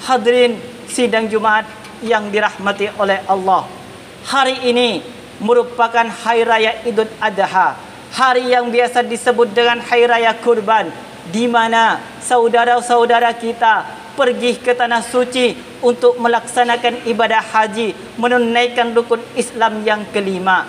Hadirin sidang Jumat yang dirahmati oleh Allah. Hari ini merupakan Hari Raya Idul Adha, hari yang biasa disebut dengan Hari Raya Kurban, di mana saudara-saudara kita pergi ke tanah suci untuk melaksanakan ibadah haji, menunaikan rukun Islam yang kelima.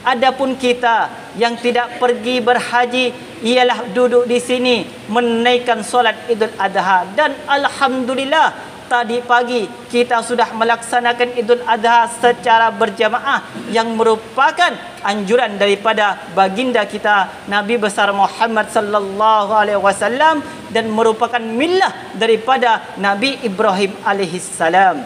Adapun kita yang tidak pergi berhaji ialah duduk di sini menunaikan solat Idul Adha, dan alhamdulillah tadi pagi kita sudah melaksanakan Idul Adha secara berjamaah yang merupakan anjuran daripada baginda kita Nabi besar Muhammad sallallahu alaihi wasallam dan merupakan millah daripada Nabi Ibrahim alaihi salam.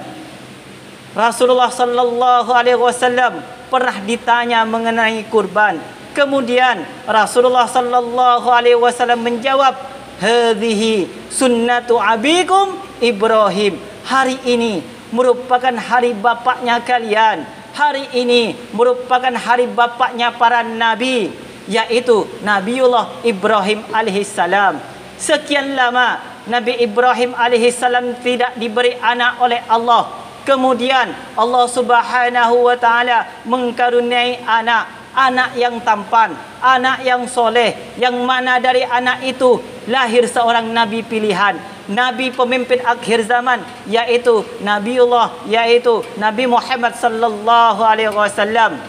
Rasulullah sallallahu alaihi wasallam pernah ditanya mengenai kurban. Kemudian Rasulullah sallallahu alaihi wasallam menjawab, "Hadhihi sunnatu abikum Ibrahim." Hari ini merupakan hari bapaknya kalian. Hari ini merupakan hari bapaknya para nabi, yaitu Nabiullah Ibrahim alaihissalam. Sekian lama Nabi Ibrahim alaihissalam tidak diberi anak oleh Allah. Kemudian Allah Subhanahu wa taala mengkaruniai anak yang tampan, anak yang soleh, yang mana dari anak itu lahir seorang nabi pilihan, nabi pemimpin akhir zaman, yaitu Nabi Muhammad sallallahu alaihi wasallam,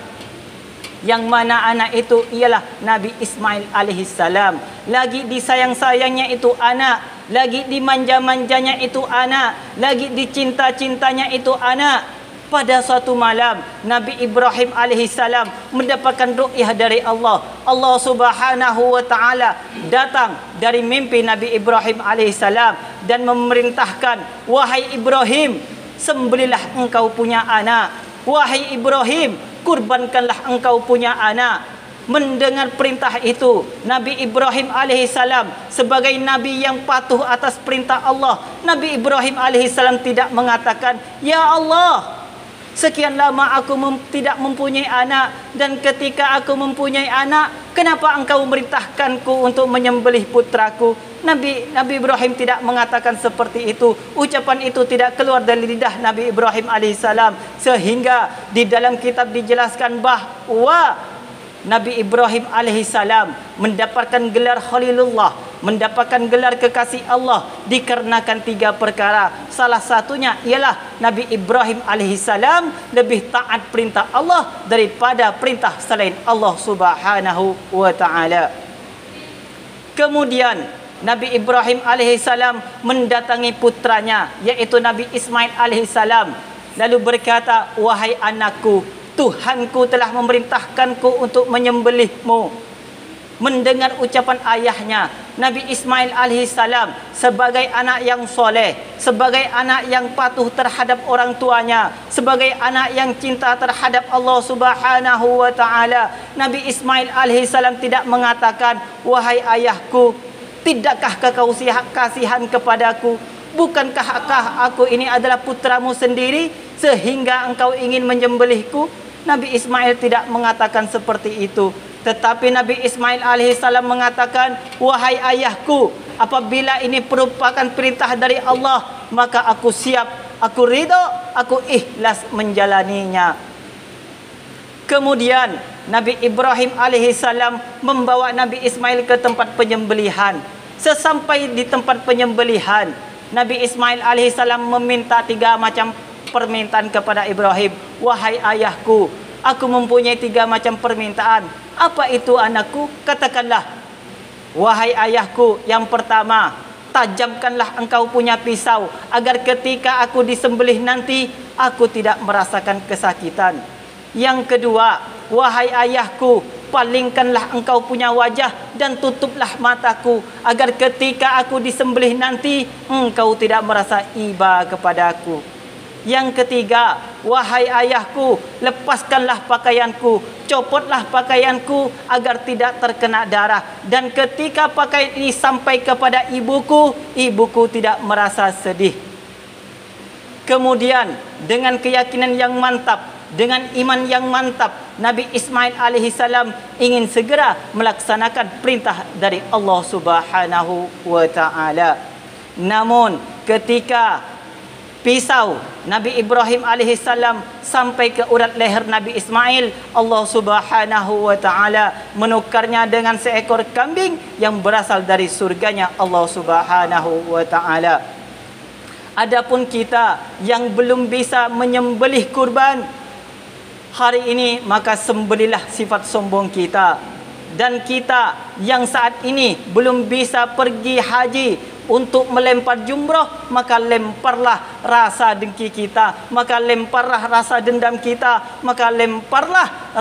yang mana anak itu ialah Nabi Ismail alaihi salam. Lagi disayang-sayangnya itu anak, lagi dimanja-manjanya itu anak, lagi dicinta-cintanya itu anak. Pada suatu malam Nabi Ibrahim alaihissalam mendapatkan ru'yah dari Allah. Allah Subhanahu wa taala datang dari mimpi Nabi Ibrahim alaihissalam dan memerintahkan, "Wahai Ibrahim, sembelilah engkau punya anak. Wahai Ibrahim, kurbankanlah engkau punya anak." Mendengar perintah itu, Nabi Ibrahim alaihissalam sebagai nabi yang patuh atas perintah Allah, Nabi Ibrahim alaihissalam tidak mengatakan, "Ya Allah, sekian lama aku tidak mempunyai anak, dan ketika aku mempunyai anak, kenapa engkau memerintahkanku untuk menyembelih putraku?" Nabi Ibrahim tidak mengatakan seperti itu. Ucapan itu tidak keluar dari lidah Nabi Ibrahim alaihissalam, sehingga di dalam kitab dijelaskan bahwa Nabi Ibrahim alaihissalam mendapatkan gelar Khalilullah, mendapatkan gelar kekasih Allah dikarenakan 3 perkara. Salah satunya ialah Nabi Ibrahim alaihissalam lebih taat perintah Allah daripada perintah selain Allah Subhanahu wa taala. Kemudian Nabi Ibrahim alaihissalam mendatangi putranya, yaitu Nabi Ismail alaihissalam, lalu berkata, "Wahai anakku, Tuhanku telah memerintahkanku untuk menyembelihmu." Mendengar ucapan ayahnya, Nabi Ismail alaihissalam sebagai anak yang soleh, sebagai anak yang patuh terhadap orang tuanya, sebagai anak yang cinta terhadap Allah Subhanahu wa taala, Nabi Ismail alaihissalam tidak mengatakan, "Wahai ayahku, tidakkah kau kasihan kepadaku? Bukankah aku ini adalah putramu sendiri sehingga engkau ingin menyembelihku?" Nabi Ismail tidak mengatakan seperti itu. Tetapi Nabi Ismail alaihissalam mengatakan, "Wahai ayahku, apabila ini merupakan perintah dari Allah, maka aku siap, aku ridha, aku ikhlas menjalaninya." Kemudian Nabi Ibrahim alaihissalam membawa Nabi Ismail ke tempat penyembelihan. Sesampai di tempat penyembelihan, Nabi Ismail alaihissalam meminta 3 macam permintaan kepada Ibrahim. "Wahai ayahku, aku mempunyai 3 macam permintaan." "Apa itu anakku?" Katakanlah. "Wahai ayahku, yang pertama, tajamkanlah engkau punya pisau agar ketika aku disembelih nanti aku tidak merasakan kesakitan. Yang kedua, wahai ayahku, palingkanlah engkau punya wajah dan tutuplah mataku agar ketika aku disembelih nanti engkau tidak merasa iba kepadaku. Yang ketiga, wahai ayahku, lepaskanlah pakaianku, copotlah pakaianku agar tidak terkena darah. Dan ketika pakaian ini sampai kepada ibuku, ibuku tidak merasa sedih." Kemudian dengan keyakinan yang mantap, dengan iman yang mantap, Nabi Ismail alaihissalam ingin segera melaksanakan perintah dari Allah Subhanahu wa taala. Namun ketika pisau Nabi Ibrahim alaihissalam sampai ke urat leher Nabi Ismail, Allah Subhanahu wa taala menukarnya dengan seekor kambing yang berasal dari surganya Allah Subhanahu wa taala. Adapun kita yang belum bisa menyembelih kurban hari ini, maka sembelilah sifat sombong kita. Dan kita yang saat ini belum bisa pergi haji untuk melempar jumrah, maka lemparlah rasa dengki kita, maka lemparlah rasa dendam kita, maka lemparlah